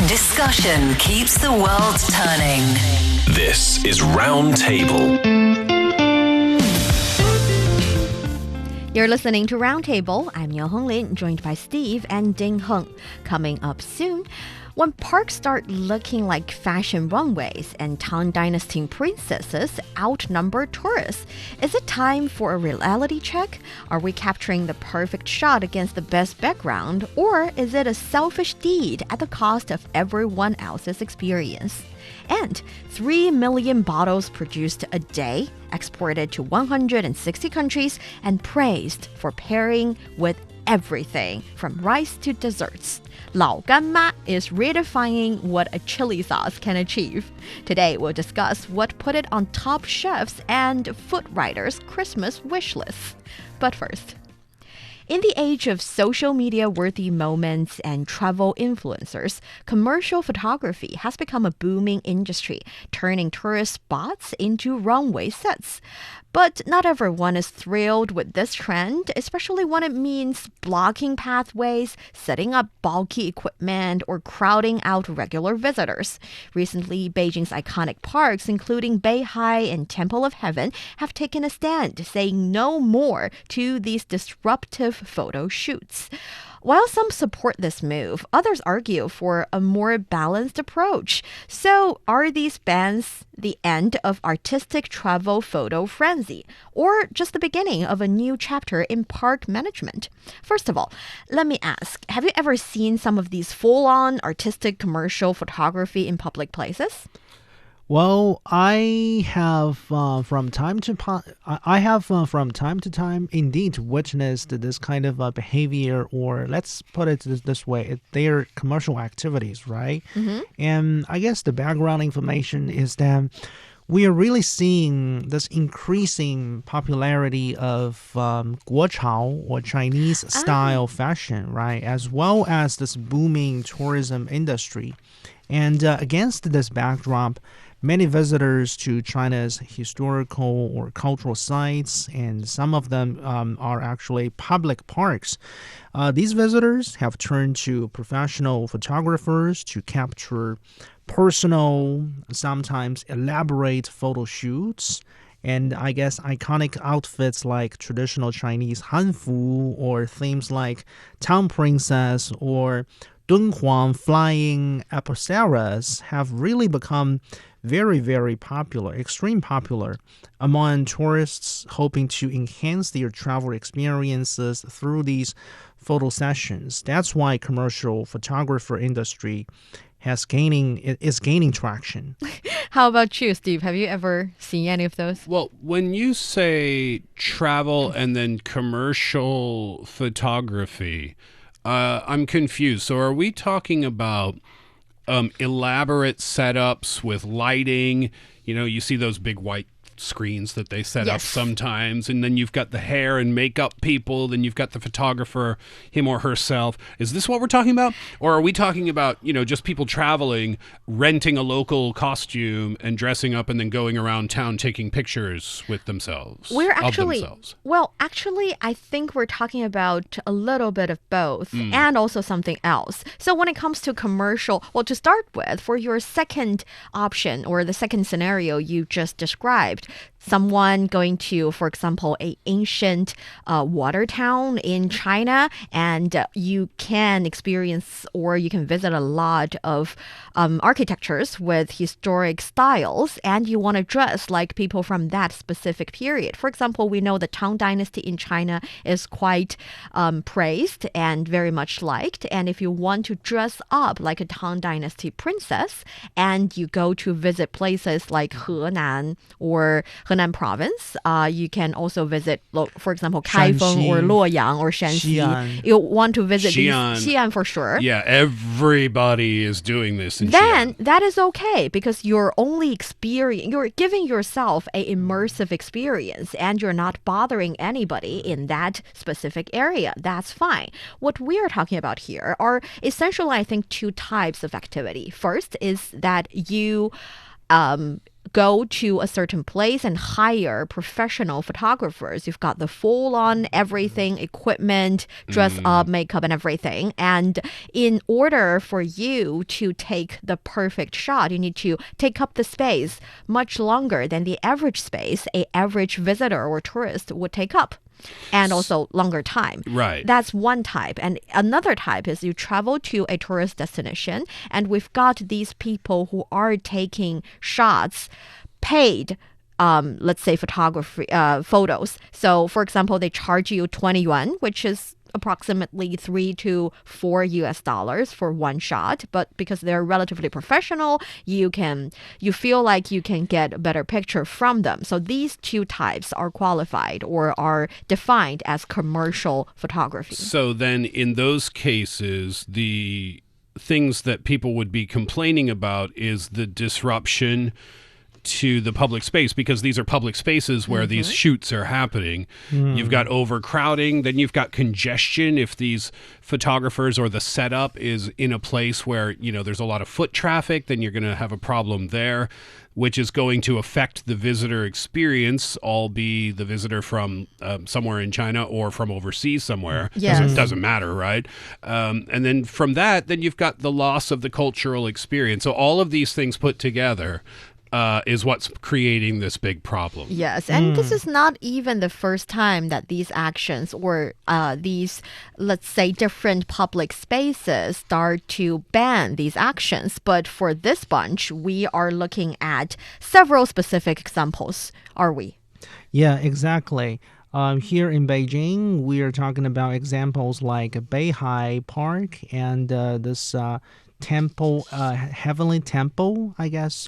Discussion keeps the world turning. This is Roundtable. You're listening to Roundtable. I'm Niu Honglin, joined by Steve and Ding Heng. Coming up soon, when parks start looking like fashion runways and Tang Dynasty Princesses outnumber tourists, is it time for a reality check? Are we capturing the perfect shot against the best background, or is it a selfish deed at the cost of everyone else's experience? And 3 million bottles produced a day, exported to 160 countries, and praised for pairing with everything from rice to desserts. Lao Gan Ma is redefining what a chili sauce can achieve. Today, we'll discuss what put it on top chefs and food writers' Christmas wish lists. But first, in the age of social media-worthy moments and travel influencers, commercial photography has become a booming industry, turning tourist spots into runway sets. But not everyone is thrilled with this trend, especially when it means blocking pathways, setting up bulky equipment, or crowding out regular visitors. Recently, Beijing's iconic parks, including Beihai and Temple of Heaven, have taken a stand, saying no more to these disruptive photo shoots. While some support this move, others argue for a more balanced approach. So, are these bans the end of artistic travel photo frenzy, or just the beginning of a new chapter in park management? First of all, let me ask, have you ever seen some of these full-on artistic commercial photography in public places? Well, I have from time to time indeed witnessed this kind of behavior, or let's put it this way, they are commercial activities, right? Mm-hmm. And I guess the background information is that we are really seeing this increasing popularity of guochao or Chinese-style fashion, right? As well as this booming tourism industry. And against this backdrop, many visitors to China's historical or cultural sites, and some of them are actually public parks. These visitors have turned to professional photographers to capture personal, sometimes elaborate photo shoots, and I guess iconic outfits like traditional Chinese hanfu, or themes like Town Princess or Dunhuang flying apsaras have really become very, very popular, extreme popular among tourists hoping to enhance their travel experiences through these photo sessions. That's why commercial photographer industry is gaining traction. How about you, Steve? Have you ever seen any of those? Well, when you say travel and then commercial photography, I'm confused. So are we talking about elaborate setups with lighting? You know, you see those big white screens that they set up sometimes, and then you've got the hair and makeup people, then you've got the photographer, him or herself. Is this what we're talking about? Or are we talking about, just people traveling, renting a local costume and dressing up and then going around town taking pictures with themselves? Actually, I think we're talking about a little bit of both and also something else. So when it comes to commercial, well, to start with, for your second option or the second scenario you just described, someone going to, for example, an ancient water town in China, and you can experience or you can visit a lot of architectures with historic styles, and you want to dress like people from that specific period. For example, we know the Tang Dynasty in China is quite praised and very much liked, and if you want to dress up like a Tang Dynasty princess, and you go to visit places like Henan or Henan province, you can also visit, for example, Kaifeng or Luoyang or Shanxi. You want to visit Xi'an for sure. Yeah, everybody is doing this in Then Xi'an. That is okay, because you're giving yourself an immersive experience, and you're not bothering anybody in that specific area. That's fine. What we are talking about here are essentially, I think, two types of activity. First is that you go to a certain place and hire professional photographers. You've got the full-on everything, equipment, dress up, makeup, and everything. And in order for you to take the perfect shot, you need to take up the space much longer than the average space a average visitor or tourist would take up. And also longer time. Right. That's one type. And another type is you travel to a tourist destination, and we've got these people who are taking shots paid, let's say photography photos. So for example, they charge you 20 yuan, which is approximately $3 to $4 for one shot, but because they're relatively professional, you feel like you can get a better picture from them. So these two types are qualified or are defined as commercial photography. So then in those cases, the things that people would be complaining about is the disruption to the public space, because these are public spaces where these shoots are happening. You've got overcrowding, then you've got congestion if these photographers or the setup is in a place where, there's a lot of foot traffic, then you're going to have a problem there, which is going to affect the visitor experience, be the visitor from somewhere in China or from overseas somewhere. Yes. Doesn't matter, right? And then from that, then you've got the loss of the cultural experience. So all of these things put together is what's creating this big problem. Yes, and this is not even the first time that these actions or these, let's say, different public spaces start to ban these actions. But for this bunch, we are looking at several specific examples, are we? Yeah, exactly. Here in Beijing, we are talking about examples like Beihai Park and this temple, Heavenly Temple, I guess.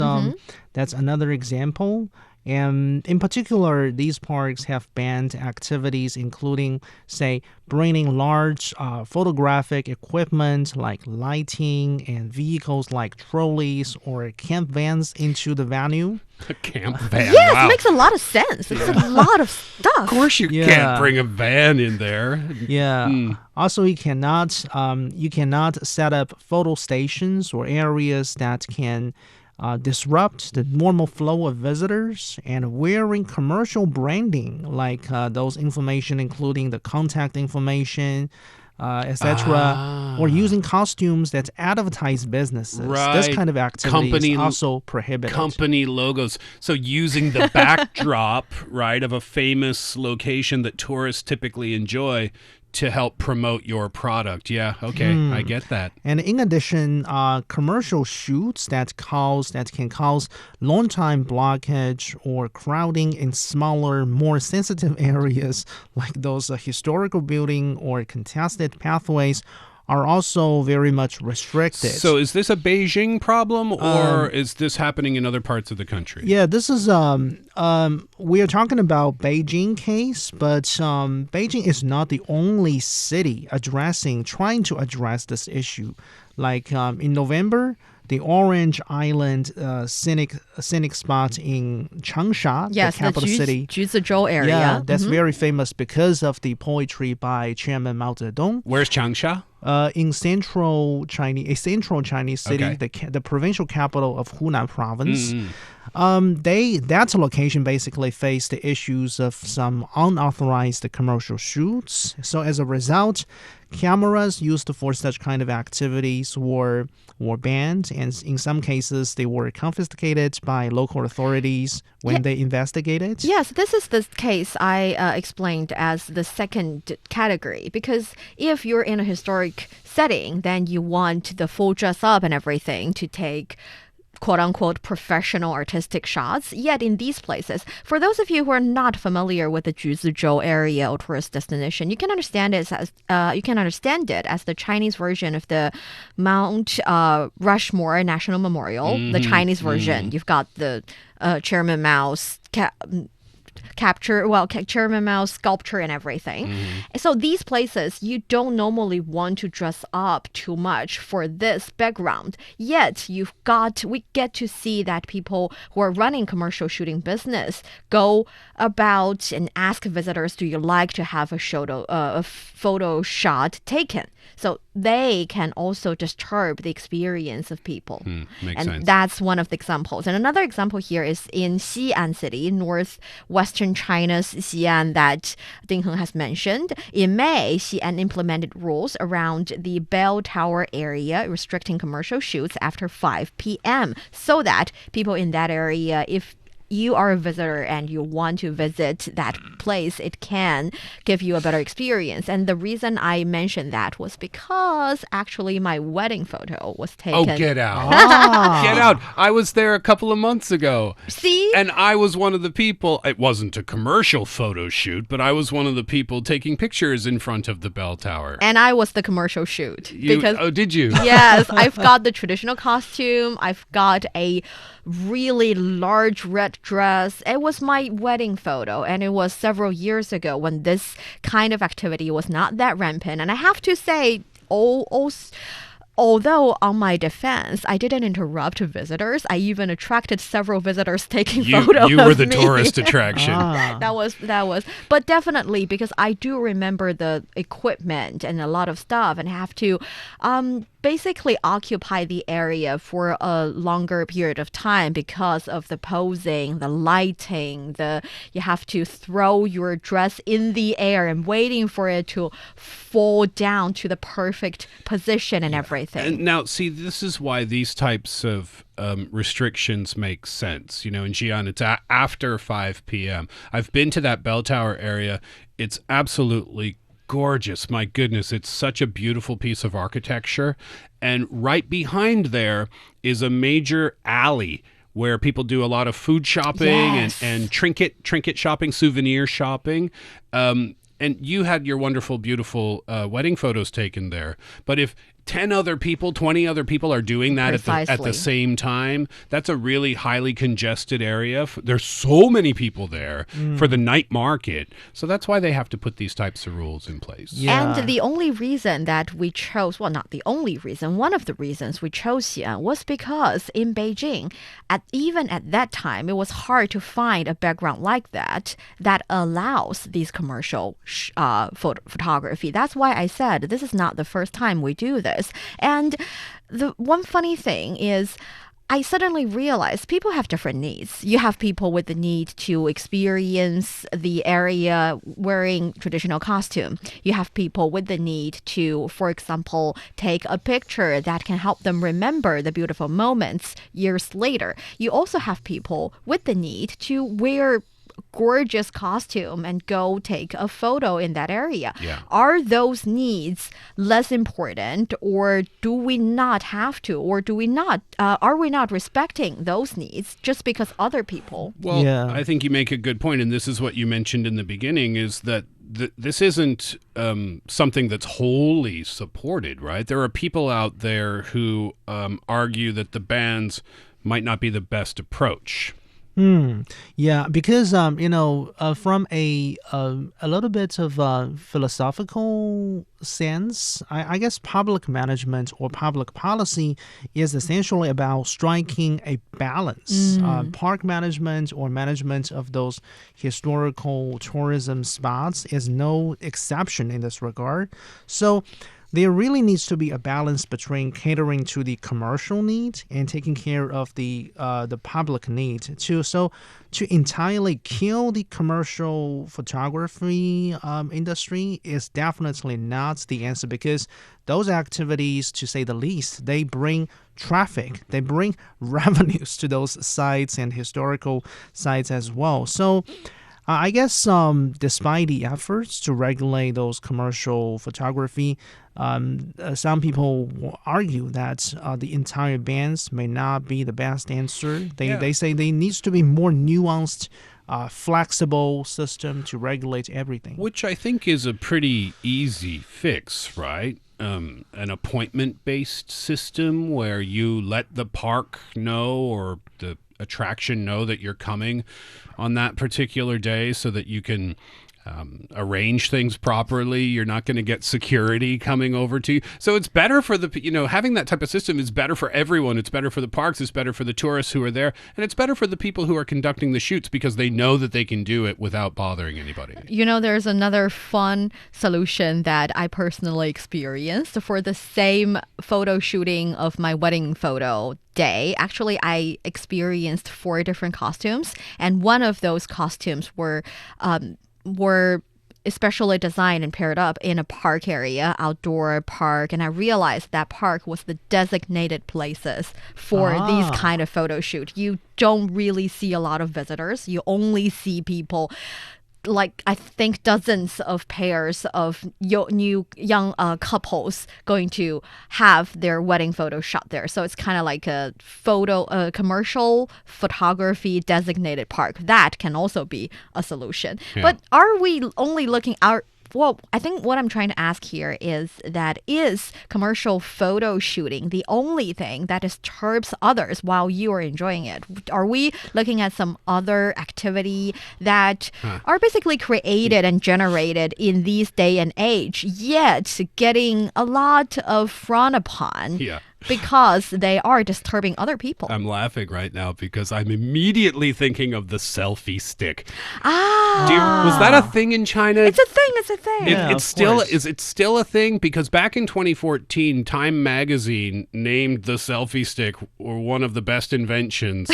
That's another example. And in particular, these parks have banned activities including, say, bringing large photographic equipment like lighting and vehicles like trolleys or camp vans into the venue. A camp van. Yes, wow. it makes a lot of sense. It's a lot of stuff. Of course you can't bring a van in there. Yeah. Also, you cannot set up photo stations or areas that can disrupt the normal flow of visitors, and wearing commercial branding like those information including the contact information, etc., or using costumes that advertise businesses. Right. This kind of activity is also prohibited. Company logos. So using the backdrop, right, of a famous location that tourists typically enjoy to help promote your product. Yeah, okay, I get that. And in addition, commercial shoots that can cause long time blockage or crowding in smaller, more sensitive areas like those historical building or contested pathways are also very much restricted. So is this a Beijing problem, or is this happening in other parts of the country? Yeah, this is we are talking about Beijing case, but Beijing is not the only city trying to address this issue. Like in November, the Orange Island scenic spot in Changsha, the capital city. Juzhou area. Yeah, that's very famous because of the poetry by Chairman Mao Zedong. Where's Changsha? In central Chinese city, Okay. the provincial capital of Hunan province. That location basically faced the issues of some unauthorized commercial shoots. So as a result, cameras used for such kind of activities were banned, and in some cases they were confiscated by local authorities when they investigated. Yes, this is the case I explained as the second category, because if you're in a historic setting, then you want the full dress up and everything to take quote-unquote professional artistic shots. Yet in these places, for those of you who are not familiar with the Juzhou area or tourist destination, you can understand it as the Chinese version of the Mount Rushmore National Memorial, the Chinese version. You've got the Chairman Mao's Chairman Mao's sculpture and everything. So these places, you don't normally want to dress up too much for this background. Yet we get to see that people who are running commercial shooting business go about and ask visitors, do you like to have a photo shot taken? So they can also disturb the experience of people. Makes and sense. that's one of the examples. And another example here is in Xi'an City, northwestern China's Xi'an, that Ding Heng has mentioned. In May, Xi'an implemented rules around the bell tower area, restricting commercial shoots after 5 p.m. so that people in that area, if you are a visitor and you want to visit that place, it can give you a better experience. And the reason I mentioned that was because actually my wedding photo was taken. Oh, get out. Ah. Get out. I was there a couple of months ago. See? And I was one of the people, it wasn't a commercial photo shoot, but I was one of the people taking pictures in front of the bell tower. And I was the commercial shoot. Oh, did you? Yes, I've got the traditional costume. I've got a really large red dress. It was my wedding photo, and it was several years ago when this kind of activity was not that rampant. And I have to say, although on my defense, I didn't interrupt visitors. I even attracted several visitors taking photos. You were the of me. tourist attraction. That was, but definitely because I do remember the equipment and a lot of stuff, and have to basically occupy the area for a longer period of time because of the posing, the lighting, you have to throw your dress in the air and waiting for it to fall down to the perfect position and everything. And now, see, this is why these types of restrictions make sense. You know, in Xi'an, it's after 5 p.m. I've been to that bell tower area. It's absolutely gorgeous. My goodness, it's such a beautiful piece of architecture. And right behind there is a major alley where people do a lot of food shopping and trinket shopping, souvenir shopping. And you had your wonderful, beautiful wedding photos taken there. But if 10 other people, 20 other people are doing that at the same time, that's a really highly congested area. There's so many people there for the night market. So that's why they have to put these types of rules in place. Yeah. And the only reason that we chose, well, not the only reason, one of the reasons we chose Xi'an was because in Beijing, even at that time, it was hard to find a background like that allows these commercial photography. That's why I said this is not the first time we do this. And the one funny thing is, I suddenly realized people have different needs. You have people with the need to experience the area wearing traditional costume. You have people with the need to, for example, take a picture that can help them remember the beautiful moments years later. You also have people with the need to wear gorgeous costume and go take a photo in that area. Yeah. Are those needs less important, or do we not have to, or do we not are we not respecting those needs just because other people? Well, Yeah. I think you make a good point, and this is what you mentioned in the beginning, is that this isn't something that's wholly supported, right? There are people out there who argue that the bans might not be the best approach. Yeah, because from a little bit of philosophical sense, I guess public management or public policy is essentially about striking a balance. Park management or management of those historical tourism spots is no exception in this regard. So there really needs to be a balance between catering to the commercial need and taking care of the public need too. So to entirely kill the commercial photography industry is definitely not the answer, because those activities, to say the least, they bring traffic, they bring revenues to those sites and historical sites as well. So I guess despite the efforts to regulate those commercial photography, some people will argue that the entire bans may not be the best answer. They say there needs to be more nuanced, flexible system to regulate everything. Which I think is a pretty easy fix, right? An appointment-based system where you let the park know or the attraction know that you're coming on that particular day, so that you can arrange things properly. You're not going to get security coming over to you. So it's better for having that type of system is better for everyone. It's better for the parks. It's better for the tourists who are there. And it's better for the people who are conducting the shoots because they know that they can do it without bothering anybody. There's another fun solution that I personally experienced for the same photo shooting of my wedding photo day. Actually, I experienced 4 different costumes, and one of those costumes were especially designed and paired up in a park area, outdoor park, and I realized that park was the designated places for these kind of photo shoot. You don't really see a lot of visitors. You only see people, like I think dozens of pairs of young couples going to have their wedding photo shot there. So it's kind of like a commercial photography designated park. That can also be a solution. Yeah. But are we only looking out? Well, I think what I'm trying to ask here is commercial photo shooting the only thing that disturbs others while you are enjoying it? Are we looking at some other activity that are basically created and generated in these day and age, yet getting a lot of frown upon? Yeah. Because they are disturbing other people. I'm laughing right now because I'm immediately thinking of the selfie stick. Was that a thing in China? It's a thing. It's a thing. Is it still a thing? Because back in 2014, Time Magazine named the selfie stick one of the best inventions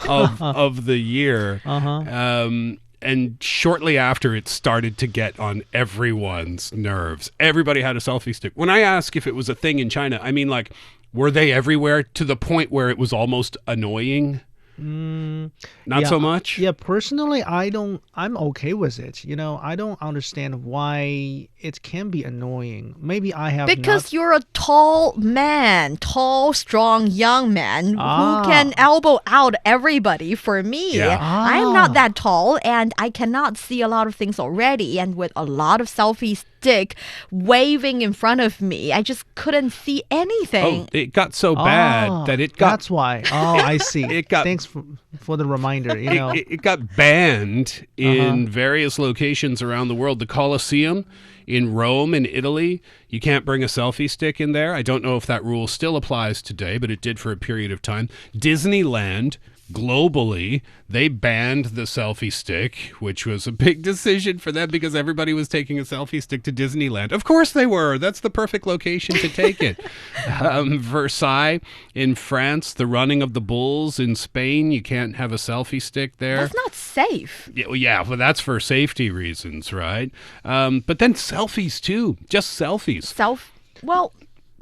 of the year. And shortly after, it started to get on everyone's nerves. Everybody had a selfie stick. When I ask if it was a thing in China, I mean, like, were they everywhere to the point where it was almost annoying? Not so much? Yeah, personally, I'm okay with it. I don't understand why it can be annoying. Maybe I have Because you're a tall man, tall, strong, young man who can elbow out everybody. For me, I'm not that tall and I cannot see a lot of things already. And with a lot of selfie stick waving in front of me, I just couldn't see anything. Oh, it got so bad that it got... That's why. Oh, I see. Thanks for the reminder. It got banned in various locations around the world. The Colosseum in Rome in Italy, you can't bring a selfie stick in there. I don't know if that rule still applies today, but it did for a period of time. Disneyland, globally, they banned the selfie stick, which was a big decision for them because everybody was taking a selfie stick to Disneyland. Of course they were. That's the perfect location to take it. Versailles in France, the running of the bulls in Spain, you can't have a selfie stick there. That's not safe. Yeah, well, that's for safety reasons, right? But then selfies too, just selfies.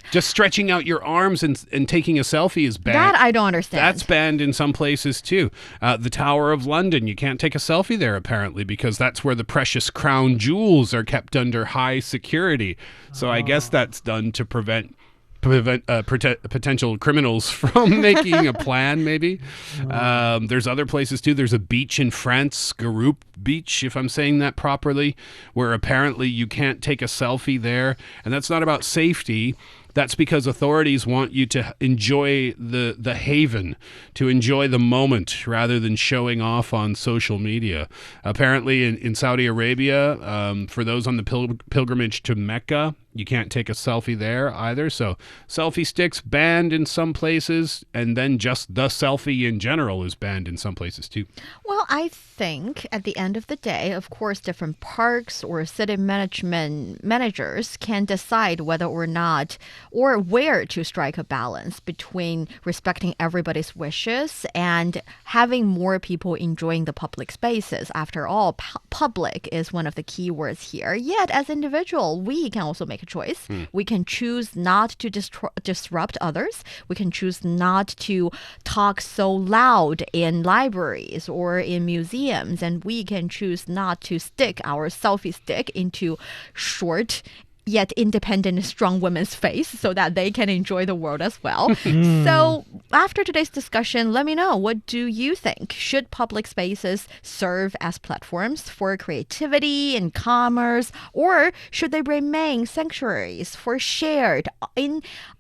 Just stretching out your arms and taking a selfie is banned. That I don't understand. That's banned in some places too. The Tower of London, you can't take a selfie there apparently because that's where the precious crown jewels are kept under high security. So I guess that's done to prevent potential criminals from making a plan, maybe. There's other places too. There's a beach in France, Garoupe Beach, if I'm saying that properly, where apparently you can't take a selfie there. And that's not about safety. That's because authorities want you to enjoy the haven, to enjoy the moment rather than showing off on social media. Apparently in Saudi Arabia, for those on the pilgrimage to Mecca, you can't take a selfie there either. So selfie sticks banned in some places, and then just the selfie in general is banned in some places too. Well, I think at the end of the day, of course, different parks or city managers can decide whether or not or where to strike a balance between respecting everybody's wishes and having more people enjoying the public spaces. After all, public is one of the key words here. Yet, as an individual, we can also make a choice. We can choose not to disrupt others. We can choose not to talk so loud in libraries or in museums. And we can choose not to stick our selfie stick into short yet independent, strong women's face so that they can enjoy the world as well. So after today's discussion, let me know, what do you think? Should public spaces serve as platforms for creativity and commerce, or should they remain sanctuaries for shared,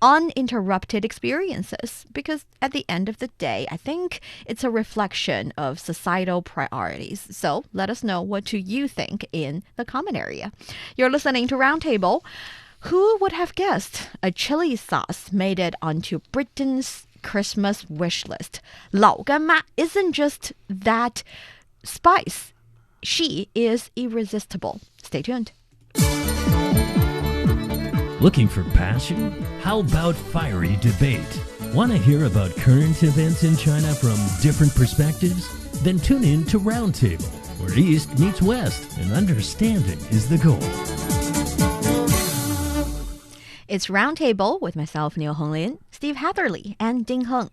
uninterrupted experiences? Because at the end of the day, I think it's a reflection of societal priorities. So let us know, what do you think in the comment area? You're listening to Roundtable. Who would have guessed a chili sauce made it onto Britain's Christmas wish list? Lao Gan Ma isn't just that spice. She is irresistible. Stay tuned. Looking for passion? How about fiery debate? Want to hear about current events in China from different perspectives? Then tune in to Roundtable, where East meets West and understanding is the goal. It's Roundtable with myself, Niu Honglin, Steve Hatherly, and Ding Heng.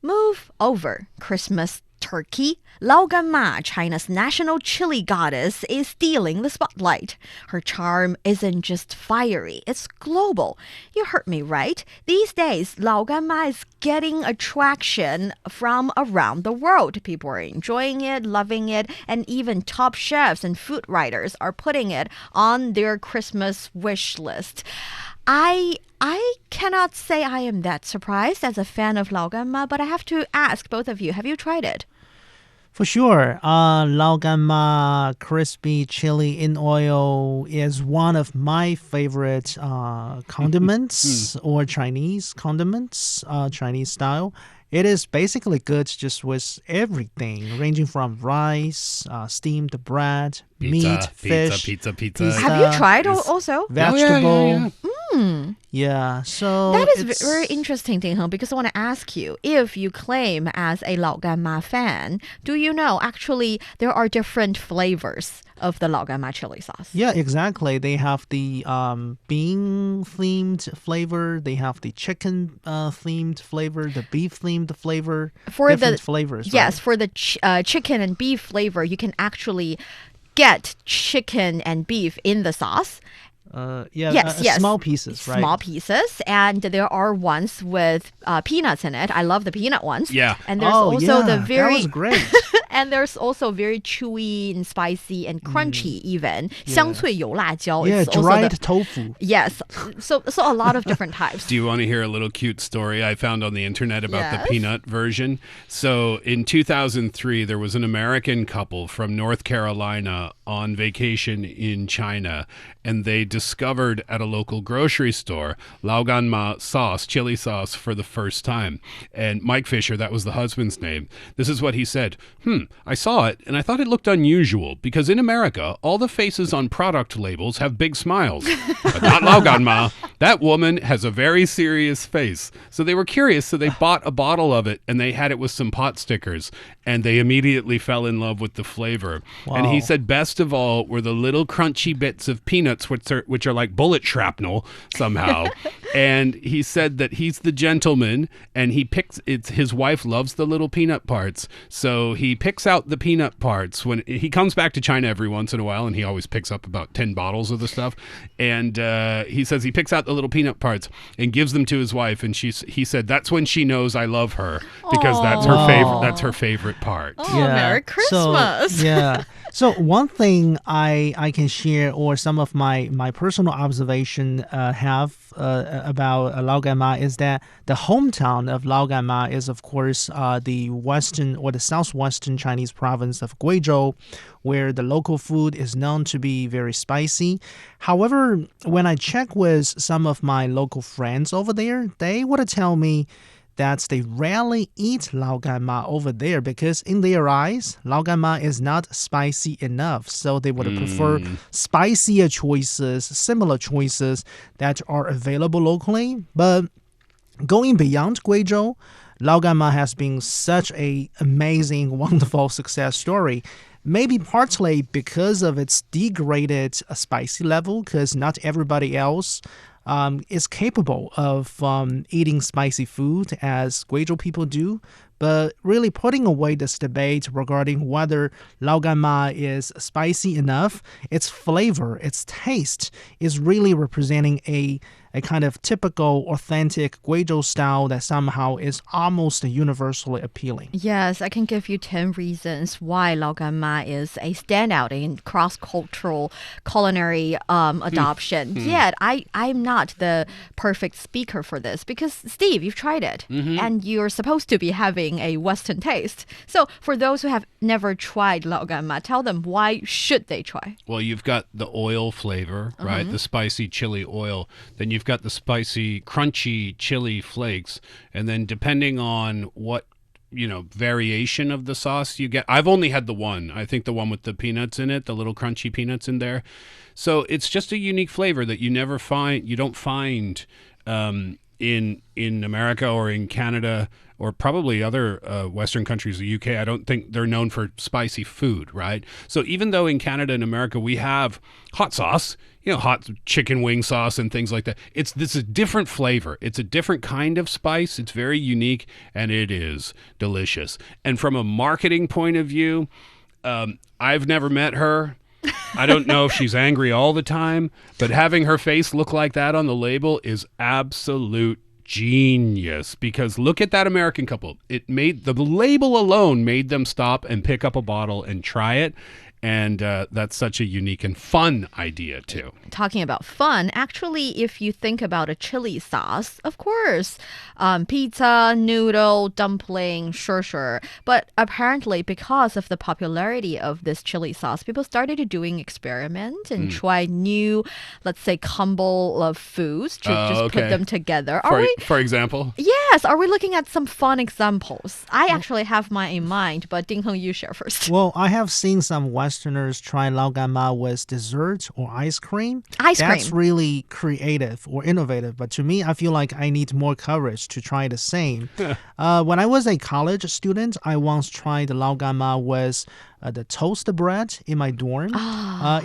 Move over, Christmas turkey. Lao Gan Ma, China's national chili goddess, is stealing the spotlight. Her charm isn't just fiery, it's global. You heard me right. These days, Lao Gan Ma is getting attraction from around the world. People are enjoying it, loving it, and even top chefs and food writers are putting it on their Christmas wish list. I cannot say I am that surprised as a fan of Lao Gan Ma, but I have to ask both of you, have you tried it? For sure, Lao Gan Ma crispy chili in oil is one of my favorite condiments or Chinese condiments, Chinese style. It is basically good just with everything, ranging from rice, steamed bread, meat, fish. Pizza. Have you tried also? Vegetable. Yeah, so that is very interesting, Ding Heng, because I want to ask you, if you claim as a Lao Gan Ma fan, do you know actually there are different flavors of the Lao Gan Ma chili sauce? Yeah, exactly. They have the bean-themed flavor. They have the chicken-themed flavor, the beef-themed flavor, For different the flavors. Yes, right? for the chicken and beef flavor, you can actually get chicken and beef in the sauce. Yes. Small pieces, right? Small pieces, and there are ones with peanuts in it. I love the peanut ones. Yeah. And there's also the very that was great. and there's also very chewy and spicy and crunchy even. 香脆油辣椒. Yeah, It's also dried the, tofu. yes. So a lot of different types. Do you want to hear a little cute story I found on the internet about Yes. the peanut version? So in 2003, there was an American couple from North Carolina on vacation in China, and they discovered at a local grocery store Lao Gan Ma sauce, chili sauce, for the first time. And Mike Fisher, that was the husband's name, this is what he said. I saw it and I thought it looked unusual because in America, all the faces on product labels have big smiles. But not Lao Gan Ma. That woman has a very serious face. So they were curious, so they bought a bottle of it and they had it with some pot stickers. And they immediately fell in love with the flavor. Wow. And he said best of all were the little crunchy bits of peanuts, which are like bullet shrapnel somehow. And he said that he's the gentleman, and his wife loves the little peanut parts. So he picks out the peanut parts when he comes back to China every once in a while, and he always picks up about 10 bottles of the stuff. And he says he picks out the little peanut parts and gives them to his wife. And he said that's when she knows I love her, because that's her favorite. That's her favorite part. Oh, Merry Christmas. So one thing I can share, or some of my personal observation have about Lao Gan Ma, is that the hometown of Lao Gan Ma is, of course, the western or the southwestern Chinese province of Guizhou, where the local food is known to be very spicy. However, when I check with some of my local friends over there, they would tell me that they rarely eat Lao Gan Ma over there because in their eyes, Lao Gan Ma is not spicy enough. So they would prefer spicier choices, similar choices that are available locally. But going beyond Guizhou, Lao Gan Ma has been such an amazing, wonderful success story. Maybe partly because of its degraded spicy level, because not everybody else is capable of eating spicy food as Guizhou people do. But really putting away this debate regarding whether Lao Gan Ma is spicy enough, its flavor, its taste is really representing a kind of typical, authentic Guizhou style that somehow is almost universally appealing. Yes, I can give you 10 reasons why Lao Gan Ma is a standout in cross-cultural culinary adoption. Yet, I'm not the perfect speaker for this because, Steve, you've tried it and you're supposed to be having a Western taste. So, for those who have never tried Lao Gan Ma, tell them why should they try? Well, you've got the oil flavor, right? The spicy chili oil. Then you've got the spicy, crunchy chili flakes. And then depending on what, variation of the sauce you get. I've only had the one. I think the one with the peanuts in it, the little crunchy peanuts in there. So it's just a unique flavor that you don't find in America or in Canada or probably other Western countries, the UK. I don't think they're known for spicy food, right? So even though in Canada and America we have hot sauce, hot chicken wing sauce and things like that, this is a different flavor. It's a different kind of spice. It's very unique and it is delicious. And from a marketing point of view, I've never met her. I don't know if she's angry all the time, but having her face look like that on the label is absolute genius, because look at that American couple. The label alone made them stop and pick up a bottle and try it. And that's such a unique and fun idea, too. Talking about fun, actually, if you think about a chili sauce, of course, pizza, noodle, dumpling, sure. But apparently, because of the popularity of this chili sauce, people started doing experiments and try new, let's say, combo of foods to just put them together. For example? Yes. Are we looking at some fun examples? I actually have mine in mind, but Ding Heng, you share first. Well, I have seen some Westerners try Lao Gan Ma with dessert or ice cream. That's really creative or innovative. But to me, I feel like I need more courage to try the same. When I was a college student, I once tried Lao Gan Ma with the toast bread in my dorm.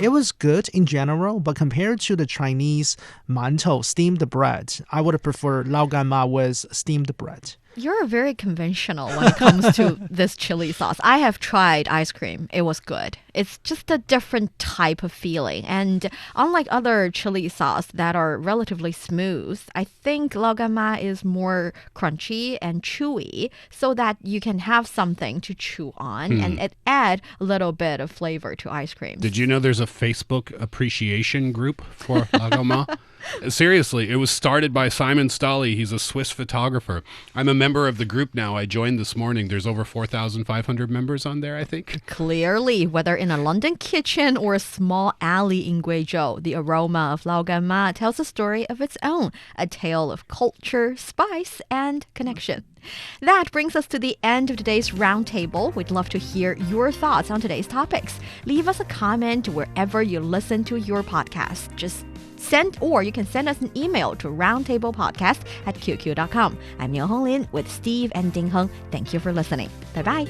It was good in general, but compared to the Chinese mantou, steamed bread, I would prefer Lao Gan Ma with steamed bread. You're very conventional when it comes to this chili sauce. I have tried ice cream. It was good. It's just a different type of feeling. And unlike other chili sauce that are relatively smooth, I think Lao Gan Ma is more crunchy and chewy so that you can have something to chew on and it add a little bit of flavor to ice cream. Did you know there's a Facebook appreciation group for Lao Gan Ma? Seriously, it was started by Simon Stolly. He's a Swiss photographer. I'm a member of the group now. I joined this morning. There's over 4,500 members on there, I think. Clearly, whether in a London kitchen or a small alley in Guizhou, the aroma of Lao Gan Ma tells a story of its own, a tale of culture, spice, and connection. That brings us to the end of today's roundtable. We'd love to hear your thoughts on today's topics. Leave us a comment wherever you listen to your podcast. You can send us an email to roundtablepodcast@qq.com. I'm Niu Honglin with Steve and Ding Heng. Thank you for listening. Bye-bye.